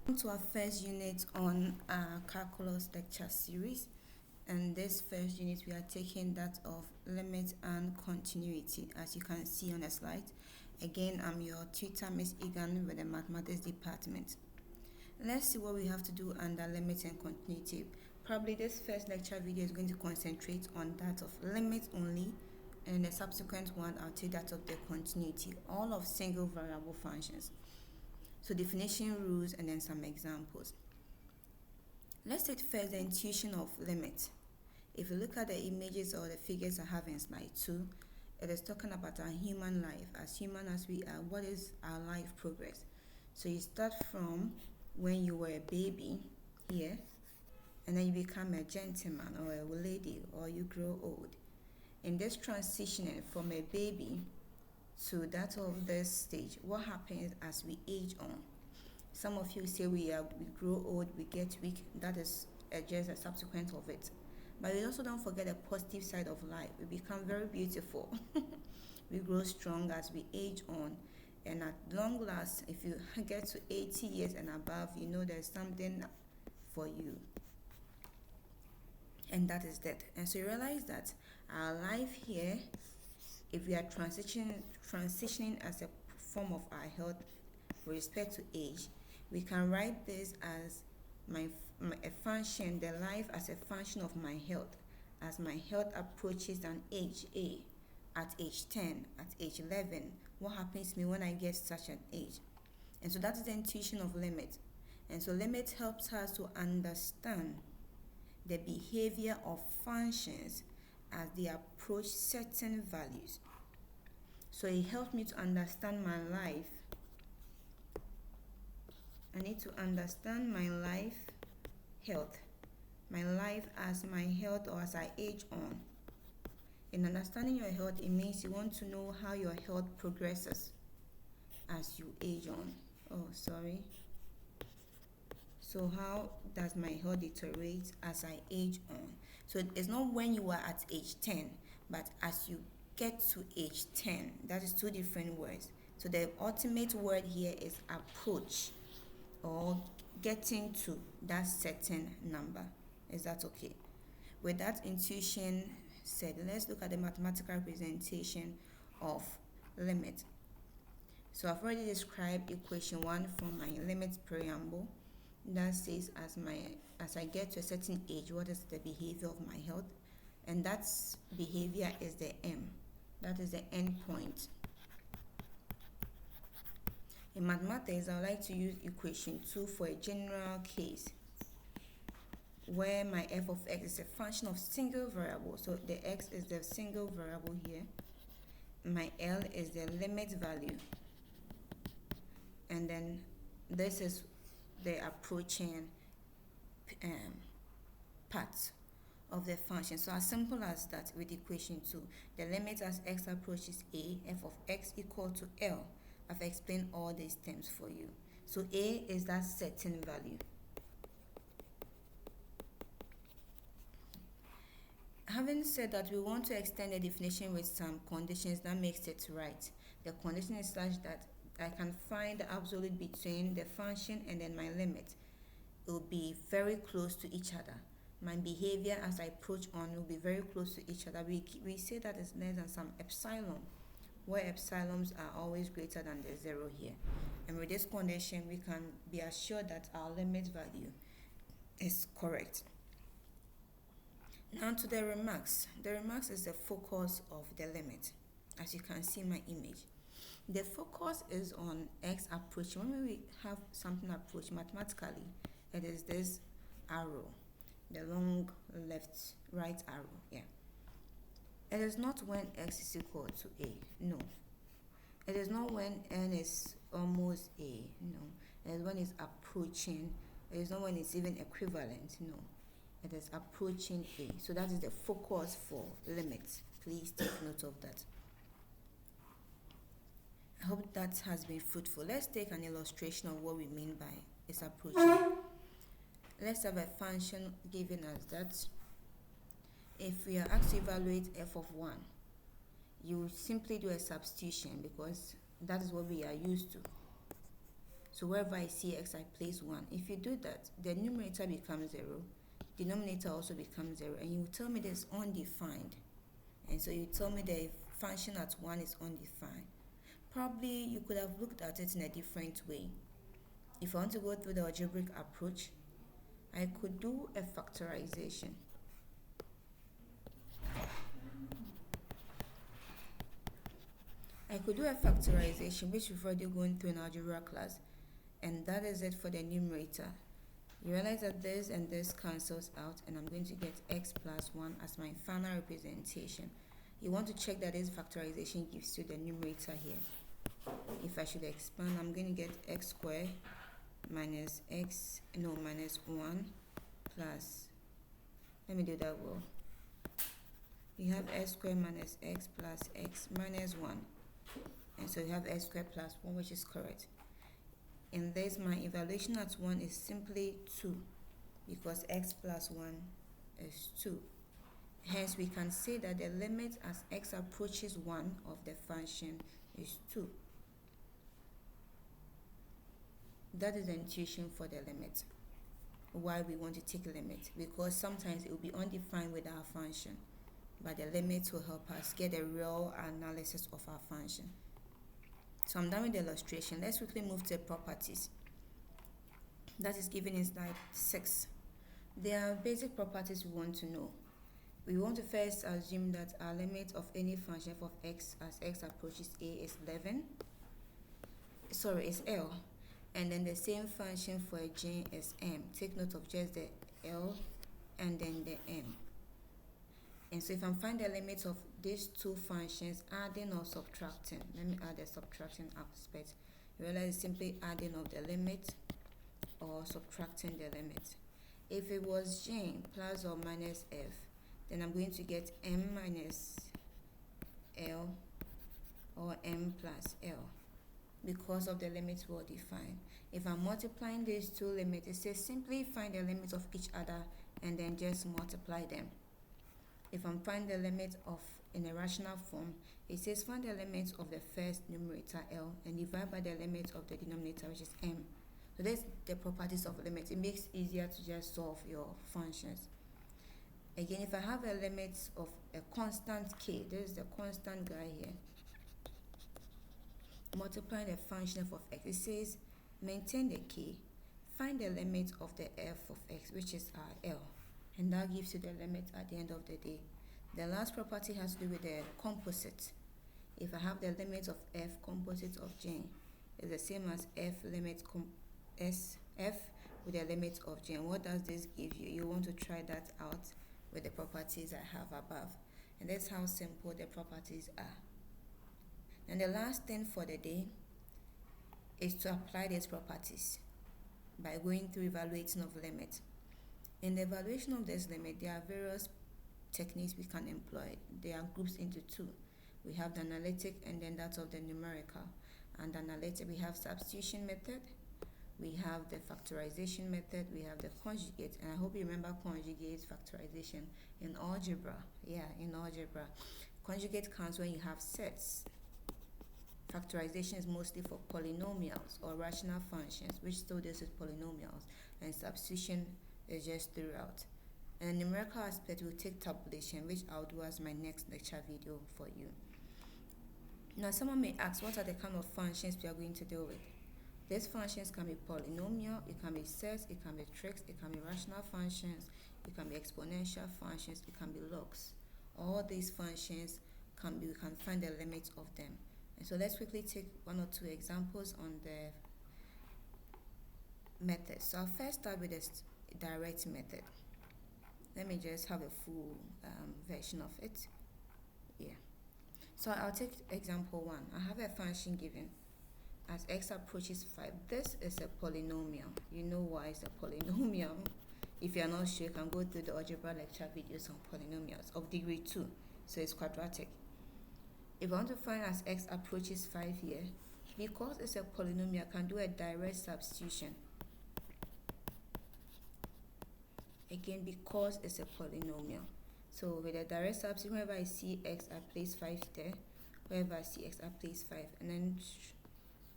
Welcome to our first unit on our calculus lecture series, and this first unit we are taking that of limit and continuity, as you can see on the slide. Again, I'm your tutor, Miss Egan, with the mathematics department. Let's see what we have to do under limit and continuity. Probably this first lecture video is going to concentrate on that of limit only, and the subsequent one I'll take that of the continuity, all of single variable functions. So definition, rules, and then some examples. Let's take first the intuition of limit. If you look at the images or the figures I have in slide 2, it is talking about our human life. As human as we are, what is our life progress? So you start from when you were a baby here, and then you become a gentleman or a lady, or you grow old. In this transitioning from a baby to that of this stage, what happens as we age on? Some of you say we grow old, we get weak. That is just a subsequent of it. But we also don't forget the positive side of life. We become very beautiful. We grow strong as we age on. And at long last, if you get to 80 years and above, you know there's something for you. And that is death. And so you realize that our life here, if we are transitioning as a form of our health with respect to age, we can write this as a function, the life as a function of my health. As my health approaches an age A, at age 10, at age 11, what happens to me when I get such an age? And so that is the intuition of limit. And so limit helps us to understand the behavior of functions as they approach certain values. So it helps me to understand my life. I need to understand my life health, my life as my health or as I age on. In understanding your health, it means you want to know how your health progresses as you age on. So how does my health deteriorate as I age on? So it's not when you are at age 10, but as you get to age 10. That is two different words. So the ultimate word here is approach, or getting to that certain number. Is that okay? With that intuition said, let's look at the mathematical representation of limit. So I've already described equation 1 from my limit preamble. That says as I get to a certain age, what is the behavior of my health? And that behavior is the M. That is the end point. In mathematics, I would like to use equation 2 for a general case where my f of x is a function of single variable. So the x is the single variable here. My L is the limit value. And then this is the approaching part of the function. So as simple as that with equation 2. The limit as x approaches a, f of x equal to L. I've explained all these terms for you. So A is that certain value. Having said that, we want to extend the definition with some conditions that makes it right. The condition is such that I can find the absolute between the function and then my limit. It will be very close to each other. My behavior as I approach on will be very close to each other. We say that is less than some epsilon, where epsilons are always greater than the 0 here. And with this condition, we can be assured that our limit value is correct. Now to the remarks. The remarks is the focus of the limit, as you can see in my image. The focus is on x approach. When we have something approach mathematically, it is this arrow, the long right arrow. Yeah. It is not when x is equal to a. No. It is not when n is almost a. No. It is when it's approaching. It is not when it's even equivalent. No. It is approaching a. So that is the focus for limits. Please take note of that. I hope that has been fruitful. Let's take an illustration of what we mean by it's approaching. Let's have a function given as that. If we are asked to evaluate f of 1, you simply do a substitution because that is what we are used to. So wherever I see x, I place 1. If you do that, the numerator becomes 0, denominator also becomes 0, and you tell me this undefined. And so you tell me the function at 1 is undefined. Probably you could have looked at it in a different way. If I want to go through the algebraic approach, I could do a factorization. Which we've already gone through in algebra class, and that is it for the numerator. You realize that this and this cancels out, and I'm going to get x plus 1 as my final representation. You want to check that this factorization gives you the numerator here. If I should expand, I'm going to get x squared minus 1 plus, let me do that well. We have x squared minus x plus x minus 1. And so we have x squared plus 1, which is correct. In this, my evaluation at 1 is simply 2, because x plus 1 is 2. Hence, we can say that the limit as x approaches 1 of the function is 2. That is the intuition for the limit. Why we want to take a limit, because sometimes it will be undefined with our function, but the limit will help us get a real analysis of our function. So I'm done with the illustration. Let's quickly move to the properties. That is given in slide 6. There are basic properties we want to know. We want to first assume that our limit of any function f of x as x approaches a is L. And then the same function for a g is m. Take note of just the L and then the m. And so if I'm finding the limit of these two functions, adding or subtracting, let me add the subtraction aspect. You realize it's simply adding of the limit or subtracting the limit. If it was g plus or minus f, then I'm going to get m minus l or m plus l, because of the limits well defined. If I'm multiplying these two limits, it says simply find the limits of each other and then just multiply them. If I'm finding the limit of in a rational form, it says find the limit of the first numerator L and divide by the limit of the denominator, which is m. So that's the properties of limits. It makes it easier to just solve your functions. Again, if I have a limit of a constant k, this is the constant guy here, multiplying the function f of x, it says maintain the k, find the limit of the f of x, which is our L, and that gives you the limit at the end of the day. The last property has to do with the composite. If I have the limit of f composite of g, it's the same as f limit f with the limit of g. And what does this give you? You want to try that out with the properties I have above. And that's how simple the properties are. And the last thing for the day is to apply these properties by going through evaluating of limit. In the evaluation of this limit, there are various techniques we can employ. They are grouped into two. We have the analytic and then that of the numerical. And analytic, we have substitution method, we have the factorization method, we have the conjugate. And I hope you remember conjugate factorization in algebra. Yeah, in algebra. Conjugate comes when you have sets. Factorization is mostly for polynomials or rational functions, which still deals with polynomials, and substitution is just throughout. And the numerical aspect will take tabulation, which I'll do as my next lecture video for you. Now, someone may ask, what are the kind of functions we are going to deal with? These functions can be polynomial, it can be sets, it can be tricks, it can be rational functions, it can be exponential functions, it can be logs. All these functions we can find the limits of them. And so let's quickly take one or two examples on the methods. So I'll first start with the direct method. Let me just have a full version of it. Yeah. So I'll take example 1. I have a function given as x approaches 5. This is a polynomial. You know why it's a polynomial. If you're not sure, you can go through the algebra lecture videos on polynomials of degree 2. So it's quadratic. If I want to find as x approaches 5 here, because it's a polynomial, I can do a direct substitution. Again, because it's a polynomial. So with a direct substitution, wherever I see x, I place 5 there. Wherever I see x, I place 5. And then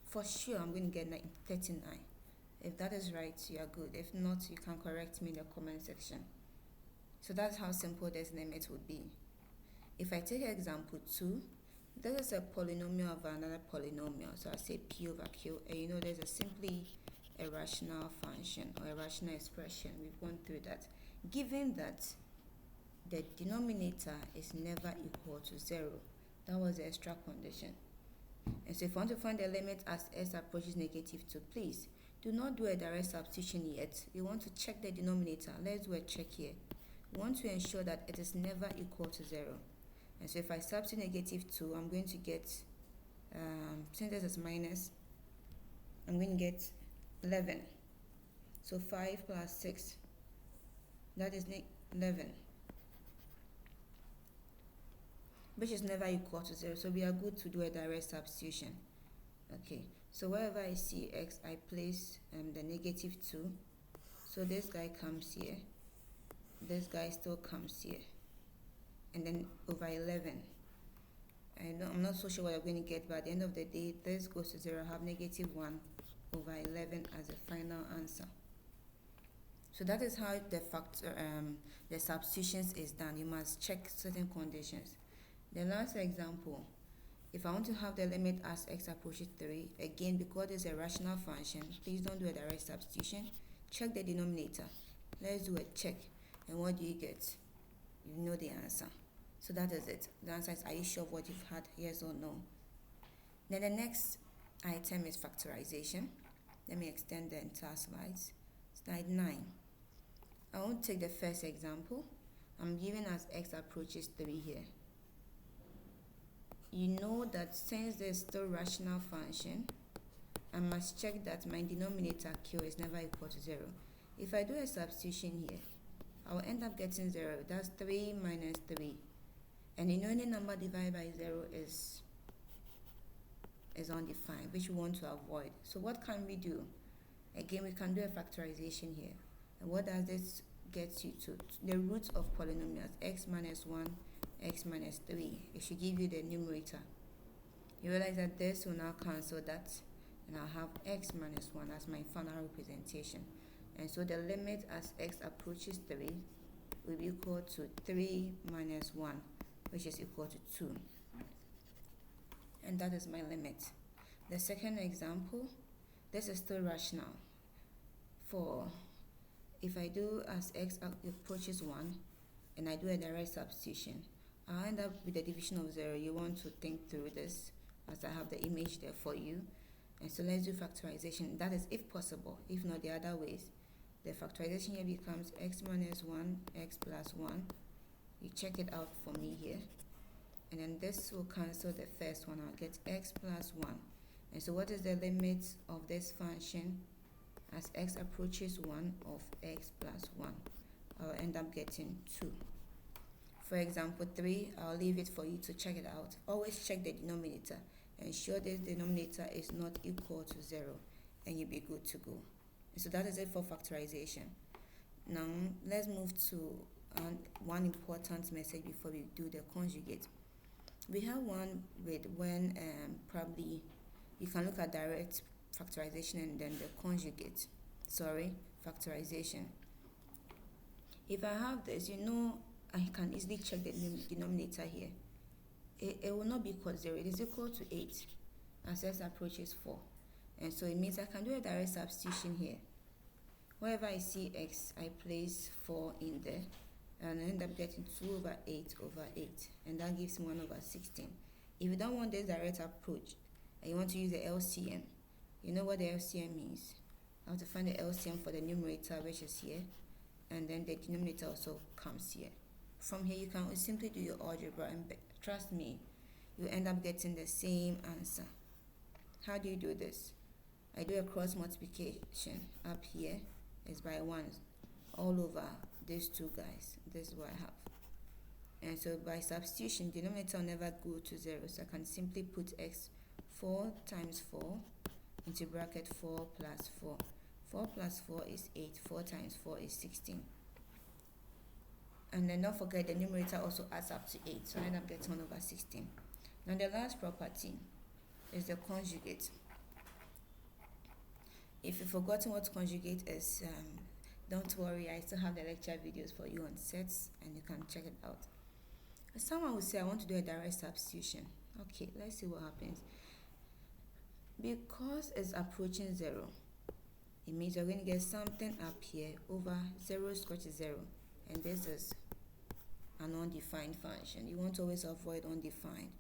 For sure, I'm going to get 39. If that is right, you are good. If not, you can correct me in the comment section. So that's how simple this limit would be. If I take example 2, this is a polynomial of another polynomial. So I say p over q, and you know there's simply a rational function or a rational expression. We've gone through that. Given that the denominator is never equal to 0, that was the extra condition. And so if you want to find the limit as s approaches negative 2, please do not do a direct substitution yet. You want to check the denominator. Let's do a check here. We want to ensure that it is never equal to 0. And so if I substitute negative 2, I'm going to get, since this is minus, I'm going to get 11. So 5 plus 6, that is 11, which is never equal to 0. So we are good to do a direct substitution. Okay, so wherever I see x, I place the negative 2. So this guy comes here. This guy still comes here. And then over 11. I'm not so sure what I'm going to get, but at the end of the day, this goes to 0. I have negative 1 over 11 as a final answer. So that is how the substitutions is done. You must check certain conditions. The last example, if I want to have the limit as x approaches 3, again, because it's a rational function, please don't do a direct substitution. Check the denominator. Let's do a check. And what do you get? You know the answer. So that is it. The answer is, are you sure of what you've had? Yes or no? Then the next item is factorization. Let me extend the entire slides. Slide 9. I want to take the first example. I'm giving as x approaches 3 here. You know that since there's still rational function, I must check that my denominator q is never equal to 0. If I do a substitution here, I will end up getting 0. That's 3 minus 3. And you know any number divided by 0 is undefined, which we want to avoid. So what can we do? Again, we can do a factorization here. And what does this get you to? The roots of polynomials, x minus 1, x minus 3. It should give you the numerator. You realize that this will now cancel that, and I'll have x minus 1 as my final representation. And so the limit as x approaches 3 will be equal to 3 minus 1, which is equal to 2. And that is my limit. The second example, this is still rational. For if I do as x approaches 1 and I do a direct substitution, I'll end up with a division of 0. You want to think through this as I have the image there for you. And so let's do factorization. That is if possible. If not, the other ways. The factorization here becomes x minus 1, x plus 1. You check it out for me here. And then this will cancel the first one. I'll get x plus 1. And so what is the limit of this function as x approaches 1 of x plus 1? I'll end up getting 2. For example 3, I'll leave it for you to check it out. Always check the denominator. Ensure the denominator is not equal to 0, and you'll be good to go. And so that is it for factorization. Now let's move to one important message before we do the conjugate. We have one with when probably you can look at direct factorization and then the conjugate. Factorization. If I have this, you know, I can easily check the denominator here. It will not be equal to 0. It is equal to 8 as x approaches 4. And so it means I can do a direct substitution here. Wherever I see x, I place 4 in there, and I end up getting 2 over 8 over 8, and that gives me 1 over 16. If you don't want this direct approach, and you want to use the LCM, you know what the LCM means. I have to find the LCM for the numerator, which is here, and then the denominator also comes here. From here, you can simply do your algebra, and trust me, you end up getting the same answer. How do you do this? I do a cross multiplication up here. Is by 1 all over these two guys. This is what I have. And so by substitution, denominator will never go to 0. So I can simply put x 4 times 4 into bracket 4 plus 4. 4 plus 4 is 8. 4 times 4 is 16. And then don't forget the numerator also adds up to 8. So I end up getting 1 over 16. Now the last property is the conjugate. If you've forgotten what conjugate is, don't worry, I still have the lecture videos for you on sets and you can check it out. Someone will say, I want to do a direct substitution. Okay, let's see what happens. Because it's approaching 0, it means you're going to get something up here over 0 squared is 0. And this is an undefined function. You want to always avoid undefined.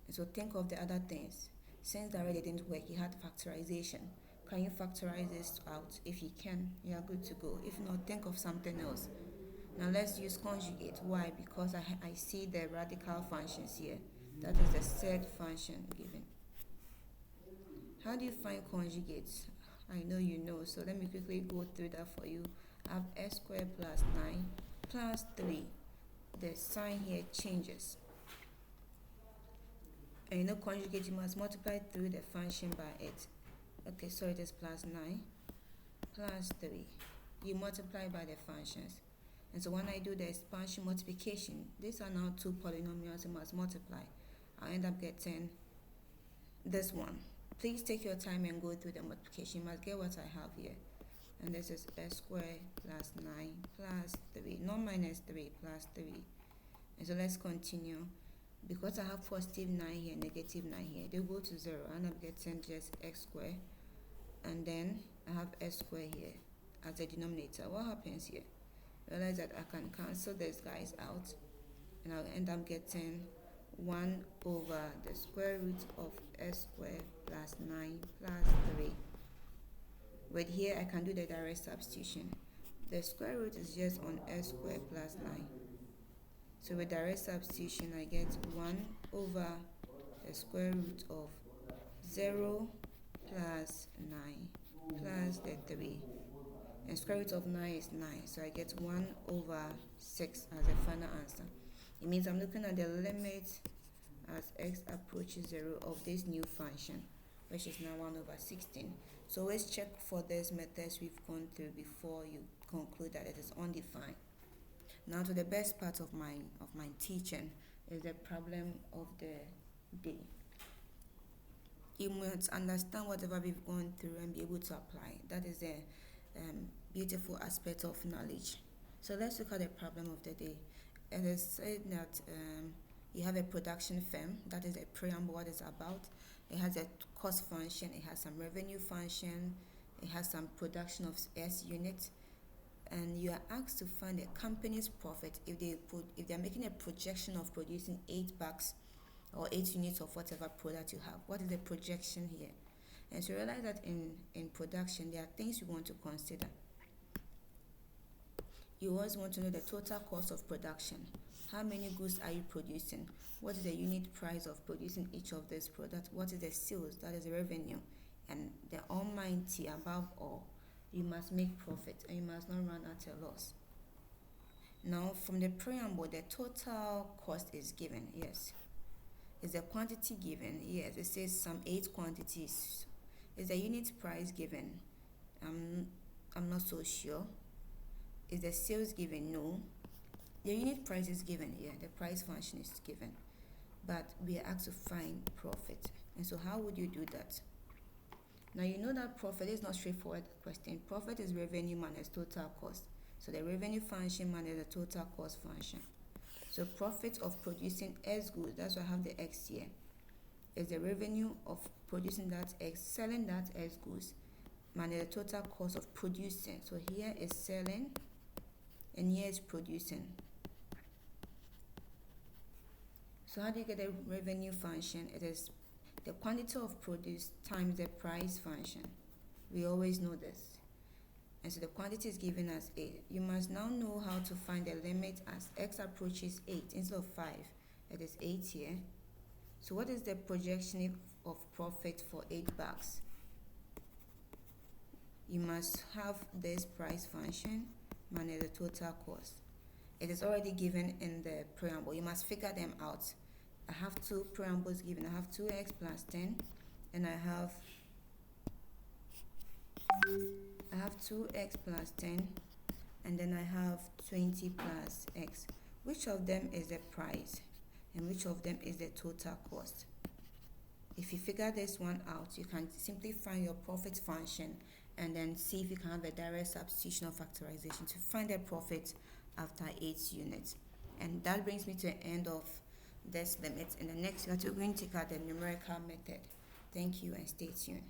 And so think of the other things. Since that already didn't work, you had factorization. Can you factorize this out? If you can, you are good to go. If not, think of something else. Now let's use conjugate. Why? Because I see the radical functions here. That is the third function given. How do you find conjugates? I know you know, so let me quickly go through that for you. I have x squared plus 9 plus 3. The sign here changes. And you know conjugate, you must multiply through the function by it. Okay, so it is plus 9 plus 3. You multiply by the functions. And so when I do the expansion multiplication, these are now two polynomials you must multiply. I'll end up getting this one. Please take your time and go through the multiplication. You must get what I have here. And this is x squared plus 9 plus 3. Not minus 3 plus 3. And so let's continue. Because I have positive 9 here, negative 9 here, they go to 0. I end up getting just x squared. And then I have s squared here as a denominator. What happens here? Realize that I can cancel these guys out. And I'll end up getting 1 over the square root of s squared plus 9 plus 3. But here I can do the direct substitution. The square root is just on s squared plus 9. So with direct substitution, I get 1 over the square root of 0 plus 9 plus the 3. And square root of 9 is 9. So I get 1 over 6 as a final answer. It means I'm looking at the limit as x approaches 0 of this new function, which is now 1 over 16. So always check for these methods we've gone through before you conclude that it is undefined. Now to the best part of my teaching is the problem of the day. You must understand whatever we've gone through and be able to apply. That is the beautiful aspect of knowledge. So let's look at the problem of the day. It is said that you have a production firm. That is a preamble, what it's about. It has a cost function, it has some revenue function, it has some production of S units, and you are asked to find the company's profit if they're making a projection of producing 8 bags or 8 units of whatever product you have. What is the projection here? And so realize that in production there are things you want to consider. You always want to know the total cost of production. How many goods are you producing? What is the unit price of producing each of these products? What is the sales? That is the revenue. And the almighty, above all, you must make profit and you must not run at a loss. Now, from the preamble, the total cost is given. Yes. Is the quantity given? Yes. It says some 8 quantities. Is the unit price given? I'm not so sure. Is the sales given? No. The unit price is given here. The price function is given. But we are asked to find profit. And so how would you do that? Now you know that profit is not a straightforward question. Profit is revenue minus total cost. So the revenue function minus the total cost function. So profit of producing X goods, that's why I have the X here, is the revenue of producing that X, selling that X goods, minus the total cost of producing. So here is selling and here is producing. So how do you get the revenue function? It is the quantity of produce times the price function. We always know this. And so the quantity is given as 8. You must now know how to find the limit as x approaches 8 instead of 5. It is 8 here. So what is the projection of profit for 8 bags? You must have this price function minus the total cost. It is already given in the preamble. You must figure them out. I have 2 preambles given. I have 2x plus 10 and I have 2x plus 10 and then I have 20 plus x. Which of them is the price and which of them is the total cost? If you figure this one out, you can simply find your profit function and then see if you can have a direct substitution or factorization to find a profit after 8 units. And that brings me to the end of this limit. In the next unit, we're going to take out the numerical method. Thank you and stay tuned.